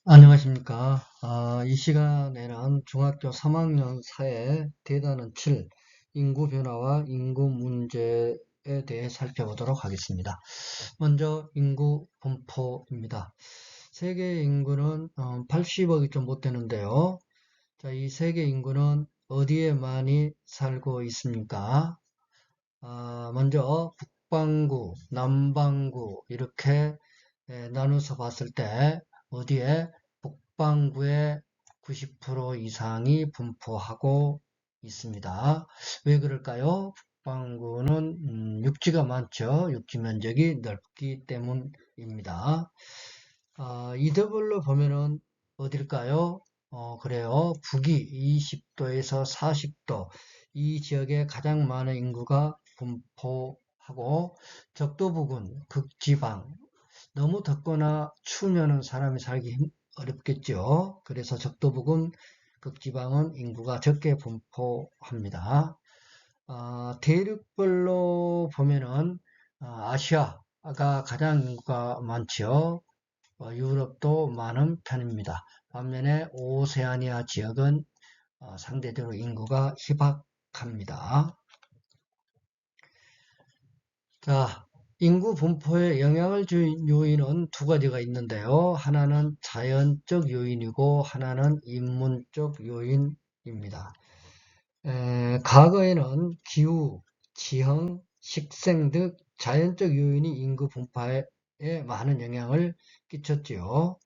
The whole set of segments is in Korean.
안녕하십니까. 이 시간에는 중학교 3학년 사회 대단원 7 인구 변화와 인구 문제에 대해 살펴보도록 하겠습니다. 먼저 인구 분포입니다. 세계 인구는 80억이 좀 못 되는데요. 자, 이 세계 인구는 어디에 많이 살고 있습니까? 먼저 북반구, 남반구 이렇게 나눠서 봤을 때 어디에 북반구의 90% 이상이 분포하고 있습니다. 왜 그럴까요? 북반구는 육지가 많죠. 육지 면적이 넓기 때문입니다. 이더블로 보면은 어딜까요? 그래요. 북위 20도에서 40도 이 지역에 가장 많은 인구가 분포하고 적도부근, 극지방 너무 덥거나 추우면 사람이 살기 어렵겠죠. 그래서 적도부근, 극지방은 인구가 적게 분포합니다. 대륙별로 보면은 아시아가 가장 인구가 많죠. 유럽도 많은 편입니다. 반면에 오세아니아 지역은 상대적으로 인구가 희박합니다. 자, 인구 분포에 영향을 준 요인은 두 가지가 있는데요. 하나는 자연적 요인이고 하나는 인문적 요인입니다. 과거에는 기후, 지형, 식생 등 자연적 요인이 인구 분포에 많은 영향을 끼쳤지요.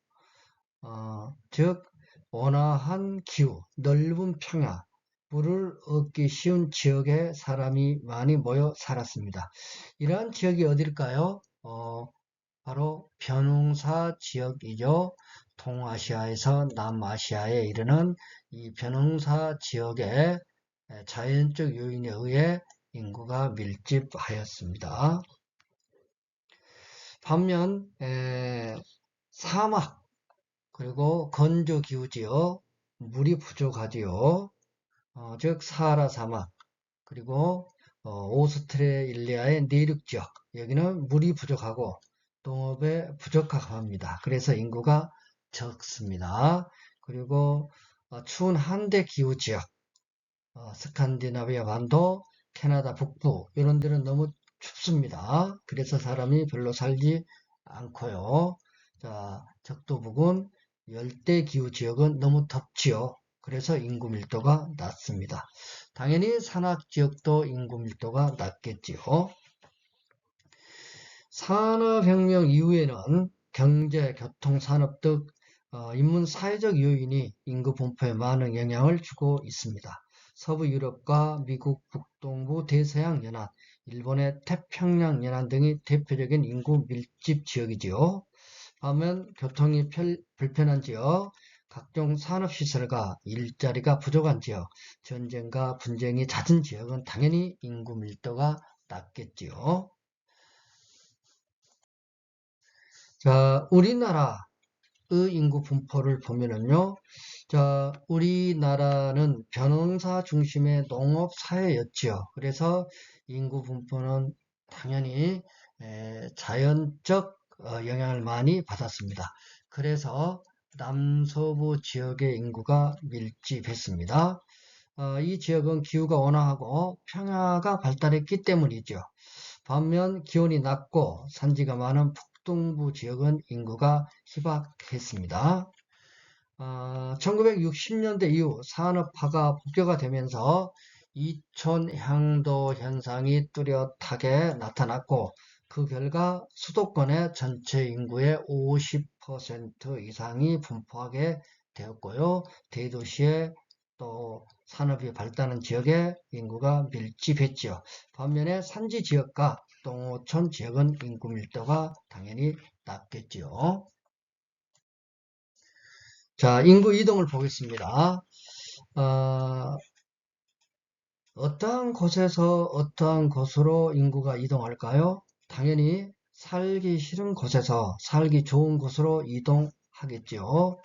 즉 온화한 기후, 넓은 평야, 물을 얻기 쉬운 지역에 사람이 많이 모여 살았습니다. 이러한 지역이 어딜까요? 바로 벼농사 지역이죠. 동아시아에서 남아시아에 이르는 이 벼농사 지역의 자연적 요인에 의해 인구가 밀집하였습니다. 반면 사막 그리고 건조 기후지요. 물이 부족하지요. 즉 사하라 사막 그리고 오스트레일리아의 내륙 지역 여기는 물이 부족하고 농업에 부족합니다. 그래서 인구가 적습니다. 그리고 추운 한대 기후 지역 스칸디나비아 반도, 캐나다 북부 이런 데는 너무 춥습니다. 그래서 사람이 별로 살지 않고요. 자, 적도 부근 열대 기후 지역은 너무 덥지요. 그래서 인구 밀도가 낮습니다. 당연히 산악 지역도 인구 밀도가 낮겠지요. 산업혁명 이후에는 경제, 교통, 산업 등 인문 사회적 요인이 인구 분포에 많은 영향을 주고 있습니다. 서부 유럽과 미국 북동부 대서양 연안, 일본의 태평양 연안 등이 대표적인 인구 밀집 지역이지요. 반면 교통이 불편한 지역, 각종 산업시설과 일자리가 부족한 지역, 전쟁과 분쟁이 잦은 지역은 당연히 인구 밀도가 낮겠지요. 자, 우리나라의 인구 분포를 보면은요, 자, 우리나라는 벼농사 중심의 농업 사회였지요. 그래서 인구 분포는 당연히 자연적 영향을 많이 받았습니다. 그래서 남서부 지역의 인구가 밀집했습니다. 이 지역은 기후가 온화하고 평야가 발달했기 때문이죠. 반면 기온이 낮고 산지가 많은 북동부 지역은 인구가 희박했습니다. 1960년대 이후 산업화가 본격화되면서 이촌 향도 현상이 뚜렷하게 나타났고 그 결과 수도권의 전체 인구의 50% 이상이 분포하게 되었고요. 대도시에 또 산업이 발달한 지역에 인구가 밀집했죠. 반면에 산지 지역과 농어촌 지역은 인구 밀도가 당연히 낮겠죠. 자, 인구 이동을 보겠습니다. 어떠한 곳에서 어떠한 곳으로 인구가 이동할까요? 당연히 살기 싫은 곳에서 살기 좋은 곳으로 이동하겠죠.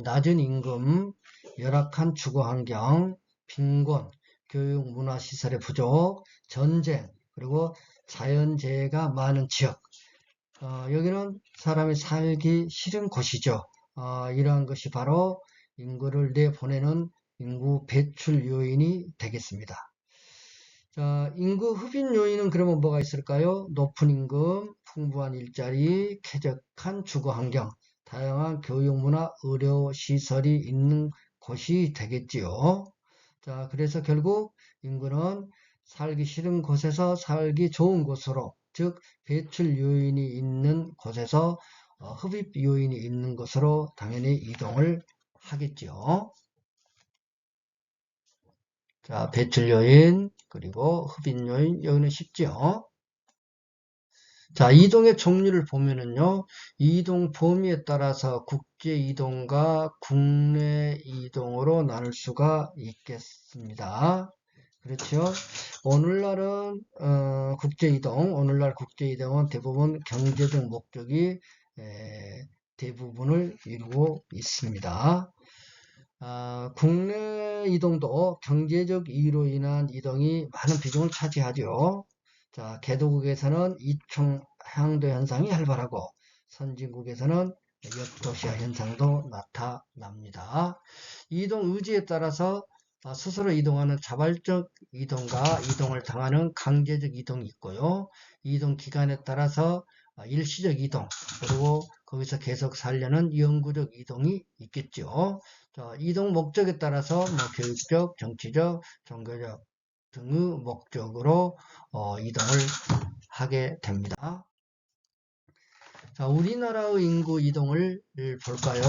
낮은 임금, 열악한 주거 환경, 빈곤, 교육 문화시설의 부족, 전쟁, 그리고 자연재해가 많은 지역. 여기는 사람이 살기 싫은 곳이죠. 이러한 것이 바로 인구를 내보내는 인구 배출 요인이 되겠습니다. 자, 인구 흡인 요인은 그러면 뭐가 있을까요? 높은 임금, 풍부한 일자리, 쾌적한 주거 환경, 다양한 교육 문화, 의료 시설이 있는 곳이 되겠지요. 자, 그래서 결국 인구는 살기 싫은 곳에서 살기 좋은 곳으로, 즉 배출 요인이 있는 곳에서 흡입 요인이 있는 곳으로 당연히 이동을 하겠지요. 자, 배출 요인, 그리고 흡입 요인, 여기는 쉽죠. 자, 이동의 종류를 보면은요, 이동 범위에 따라서 국제 이동과 국내 이동으로 나눌 수가 있겠습니다. 그렇죠. 오늘날은 국제 이동, 오늘날 국제 이동은 대부분 경제적 목적이 대부분을 이루고 있습니다. 국내 이동도 경제적 이유로 인한 이동이 많은 비중을 차지하죠. 자, 개도국에서는 이총 향도 현상이 활발하고 선진국에서는 역도시화 현상도 나타납니다. 이동 의지에 따라서 스스로 이동하는 자발적 이동과 이동을 당하는 강제적 이동이 있고요. 이동 기간에 따라서 일시적 이동, 그리고 거기서 계속 살려는 영구적 이동이 있겠죠. 자, 이동 목적에 따라서 뭐 교육적, 정치적, 종교적 등의 목적으로 이동을 하게 됩니다. 자, 우리나라의 인구 이동을 볼까요?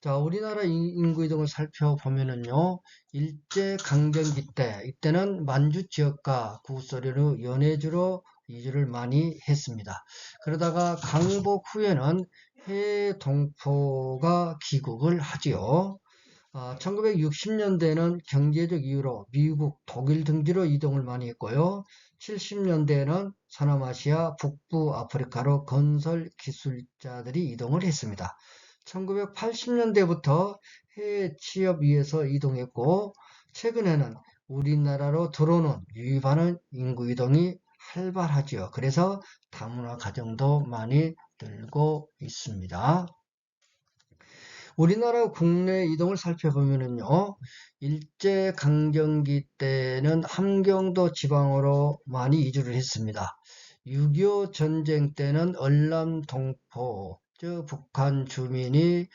자, 우리나라 인구 이동을 살펴보면은요, 일제강점기 때, 이때는 만주 지역과 구소련의 연해주로 이주를 많이 했습니다. 그러다가 강복 후에는 해외 동포가 귀국을 하지요. 1960년대에는 경제적 이유로 미국, 독일 등지로 이동을 많이 했고요. 70년대에는 서남아시아, 북부 아프리카로 건설 기술자들이 이동을 했습니다. 1980년대부터 해외 취업 위해서 이동했고, 최근에는 우리나라로 들어오는 유입하는 인구 이동이 활발하지요. 그래서 다문화 가정도 많이 늘고 있습니다. 우리나라 국내 이동을 살펴보면요, 일제강점기 때는 함경도 지방으로 많이 이주를 했습니다. 6.25 전쟁 때는 얼람 동포, 즉 북한 주민이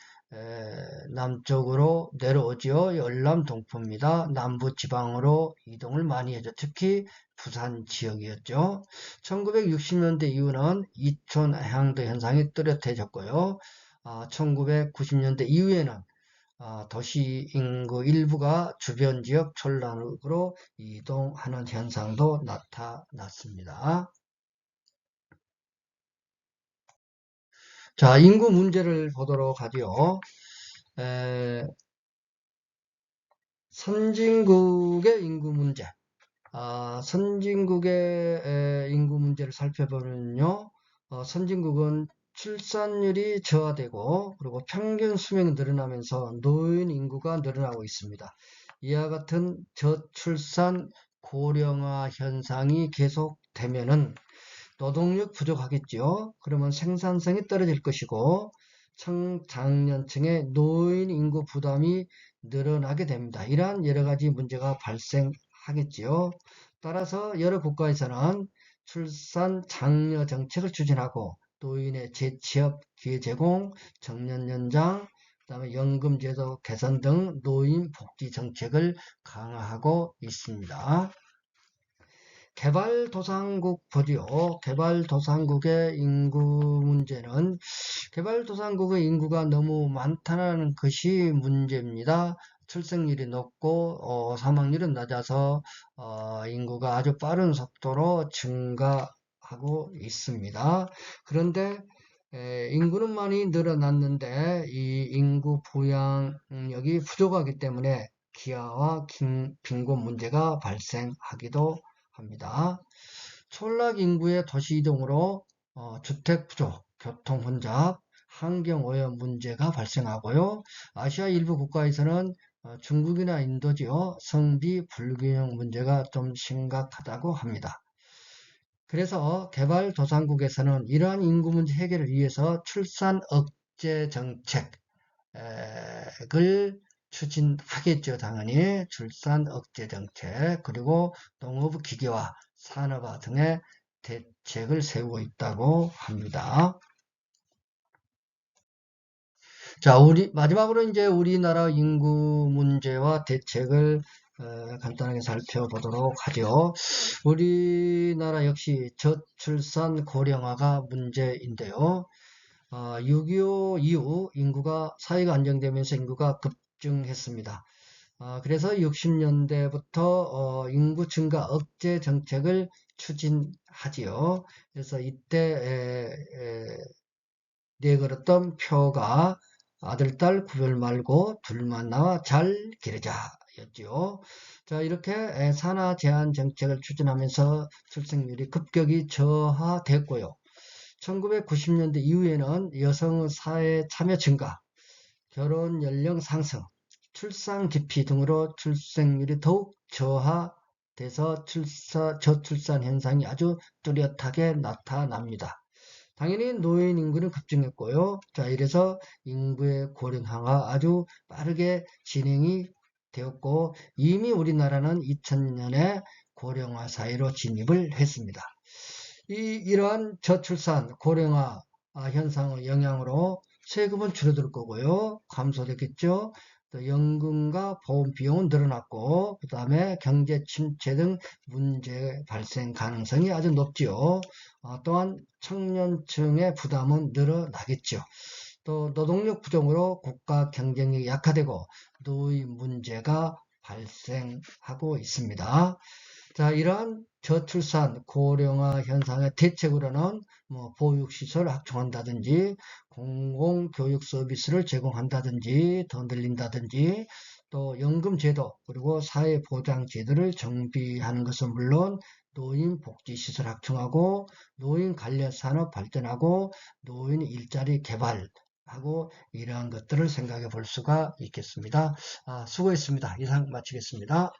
남쪽으로 내려오지요. 열람 동포입니다. 남부 지방으로 이동을 많이 했죠. 특히 부산 지역이었죠. 1960년대 이후는 이촌 해양도 현상이 뚜렷해졌고요. 1990년대 이후에는 도시 인구 일부가 주변 지역촌락으로 이동하는 현상도 나타났습니다. 자, 인구 문제를 보도록 하죠. 선진국의 인구 문제. 선진국의 인구 문제를 살펴보면요. 선진국은 출산율이 저하되고 그리고 평균 수명이 늘어나면서 노인 인구가 늘어나고 있습니다. 이와 같은 저출산 고령화 현상이 계속되면은 노동력 부족하겠죠. 그러면 생산성이 떨어질 것이고 청장년층의 노인 인구 부담이 늘어나게 됩니다. 이러한 여러 가지 문제가 발생하겠지요. 따라서 여러 국가에서는 출산 장려 정책을 추진하고 노인의 재취업 기회 제공, 정년 연장, 그다음에 연금 제도 개선 등 노인 복지 정책을 강화하고 있습니다. 개발도상국 보지요. 개발도상국의 인구 문제는 개발도상국의 인구가 너무 많다는 것이 문제입니다. 출생률이 높고 사망률은 낮아서 인구가 아주 빠른 속도로 증가하고 있습니다. 그런데 인구는 많이 늘어났는데 이 인구 부양력이 부족하기 때문에 기아와 빈곤 문제가 발생하기도 합니다. 촌락 인구의 도시 이동으로 주택 부족, 교통 혼잡, 환경 오염 문제가 발생하고요. 아시아 일부 국가에서는 중국이나 인도지요. 성비 불균형 문제가 좀 심각하다고 합니다. 그래서 개발도상국에서는 이러한 인구 문제 해결을 위해서 출산 억제 정책, 정책을 추진하겠죠. 당연히 출산 억제 정책 그리고 농업 기계화, 산업화 등의 대책을 세우고 있다고 합니다. 자, 마지막으로 이제 우리나라 인구 문제와 대책을 간단하게 살펴보도록 하죠. 우리나라 역시 저출산 고령화가 문제인데요. 6.25 이후 사회가 안정되면서 인구가 급증했습니다. 그래서 60년대부터 인구 증가 억제 정책을 추진하지요. 그래서 이때 내걸었던 표가 아들, 딸 구별 말고 둘만 나와 잘 기르자 였죠. 자, 이렇게 산하 제한 정책을 추진하면서 출생률이 급격히 저하됐고요. 1990년대 이후에는 여성 사회 참여 증가, 결혼 연령 상승, 출산 기피 등으로 출생률이 더욱 저하돼서 저출산 현상이 아주 뚜렷하게 나타납니다. 당연히 노인 인구는 급증했고요. 자, 이래서 인구의 고령화가 아주 빠르게 진행이 되었고 이미 우리나라는 2000년에 고령화 사회로 진입을 했습니다. 이러한 저출산, 고령화 현상의 영향으로 세금은 줄어들 거고요. 감소됐겠죠. 또 연금과 보험 비용은 늘어났고 그 다음에 경제 침체 등 문제 발생 가능성이 아주 높죠. 또한 청년층의 부담은 늘어나겠죠. 또 노동력 부족으로 국가 경쟁력이 약화되고 노인 문제가 발생하고 있습니다. 자, 이러한 저출산, 고령화 현상의 대책으로는 보육시설 확충한다든지 공공교육 서비스를 제공한다든지 더 늘린다든지 또 연금제도 그리고 사회보장제도를 정비하는 것은 물론 노인 복지시설 확충하고 노인 관련 산업 발전하고 노인 일자리 개발하고 이러한 것들을 생각해 볼 수가 있겠습니다. 수고했습니다. 이상 마치겠습니다.